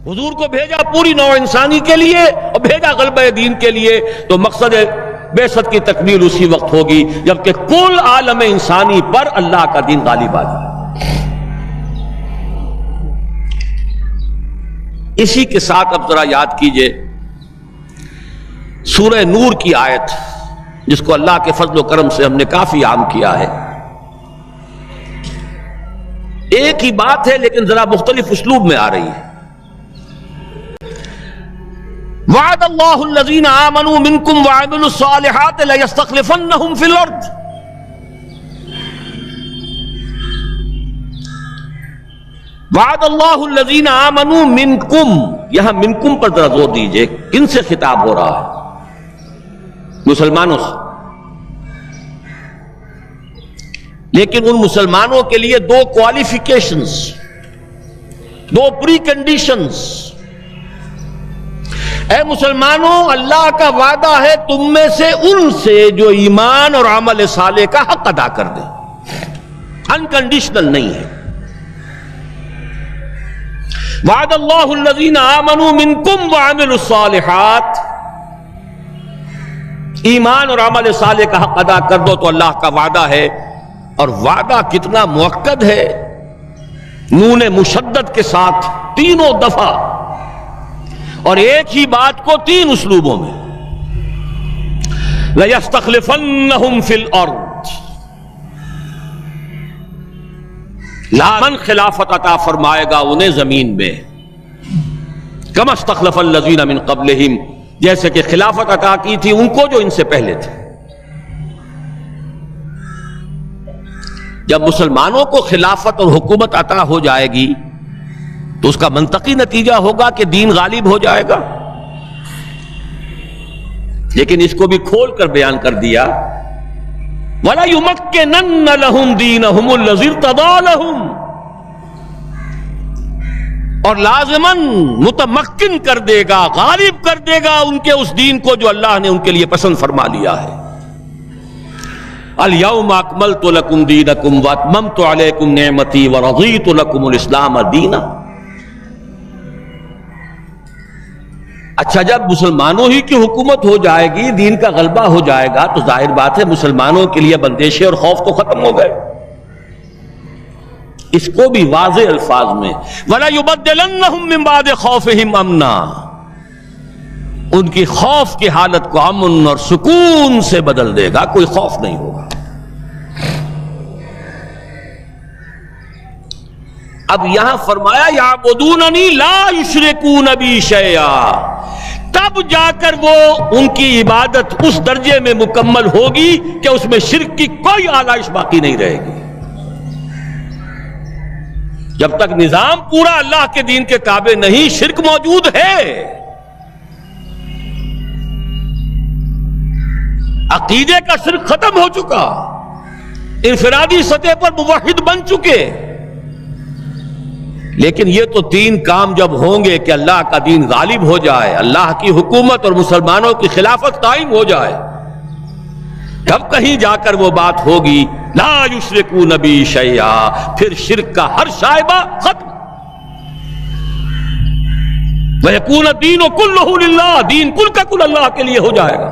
حضور کو بھیجا پوری نوع انسانی کے لیے اور بھیجا غلبہ دین کے لیے، تو مقصد بعثت کی تکمیل اسی وقت ہوگی جبکہ کل عالم انسانی پر اللہ کا دین غالب آ جائے۔ اسی کے ساتھ اب ذرا یاد کیجئے سورہ نور کی آیت، جس کو اللہ کے فضل و کرم سے ہم نے کافی عام کیا ہے۔ ایک ہی بات ہے لیکن ذرا مختلف اسلوب میں آ رہی ہے۔ وعد اللہ الذین آمنوا منکم وعملوا الصالحات لیستخلفنہم فی الارض۔ وعد اللہ الذین آمنوا منکم، یہاں منکم پر ذرا زور دیجئے، کن سے خطاب ہو رہا ہے؟ مسلمانوں سے، لیکن ان مسلمانوں کے لیے دو کوالیفیکیشنز، دو پری کنڈیشنز۔ اے مسلمانوں، اللہ کا وعدہ ہے تم میں سے ان سے جو ایمان اور عمل صالح کا حق ادا کر دیں، انکنڈیشنل نہیں ہے۔ وعد اللہ الذین آمنوا منکم وعملوا الصالحات، ایمان اور عمل صالح کا حق ادا کر دو تو اللہ کا وعدہ ہے، اور وعدہ کتنا مؤکد ہے، نون مشدد کے ساتھ تینوں دفعہ، اور ایک ہی بات کو تین اسلوبوں میں۔ لَيَسْتَخْلِفَنَّهُمْ فِي الْأَرْضِ، لامن خلافت عطا فرمائے گا انہیں زمین میں، كَمَا اسْتَخْلَفَ الَّذِينَ مِن قَبْلِهِمْ، جیسے کہ خلافت عطا کی تھی ان کو جو ان سے پہلے تھے۔ جب مسلمانوں کو خلافت اور حکومت عطا ہو جائے گی تو اس کا منطقی نتیجہ ہوگا کہ دین غالب ہو جائے گا، لیکن اس کو بھی کھول کر بیان کر دیا، وَلَا يُمَكِّنَنَّ لَهُمْ دِينَهُمُ الَّذِي ارْتَضَىٰ لَهُمْ، اور لازماً متمکن کر دے گا، غالب کر دے گا ان کے اس دین کو جو اللہ نے ان کے لیے پسند فرما لیا ہے۔ الْيَوْمَ أَكْمَلْتُ لَكُمْ دِينَكُمْ وَأَتْمَمْتُ عَلَيْكُمْ نِعْمَتِي وَرَضِيتُ لَكُمُ الْإِسْلَامَ دِينًا۔ اچھا، جب مسلمانوں ہی کی حکومت ہو جائے گی، دین کا غلبہ ہو جائے گا، تو ظاہر بات ہے مسلمانوں کے لیے اندیشے اور خوف تو ختم ہو گئے۔ اس کو بھی واضح الفاظ میں وَلَا يُبَدِّلَنَّهُم مِّن بَعْدِ خَوْفِهِمْ أَمْنًا، ان کی خوف کی حالت کو امن اور سکون سے بدل دے گا، کوئی خوف نہیں ہوگا۔ اب یہاں فرمایا یعبدوننی لا یشرکون بی شیئا، تب جا کر وہ ان کی عبادت اس درجے میں مکمل ہوگی کہ اس میں شرک کی کوئی آلائش باقی نہیں رہے گی۔ جب تک نظام پورا اللہ کے دین کے تابع نہیں، شرک موجود ہے، عقیدے کا شرک ختم ہو چکا، انفرادی سطح پر موحد بن چکے، لیکن یہ تو تین کام جب ہوں گے کہ اللہ کا دین غالب ہو جائے، اللہ کی حکومت اور مسلمانوں کی خلافت قائم ہو جائے، تب کہیں جا کر وہ بات ہوگی لا یشرکون بی شیئا، پھر شرک کا ہر شائبہ ختم، وَيَكُونَ الدِّينُ كُلُّهُ لِلَّهِ، دین کل کا کل اللہ کے لیے ہو جائے گا۔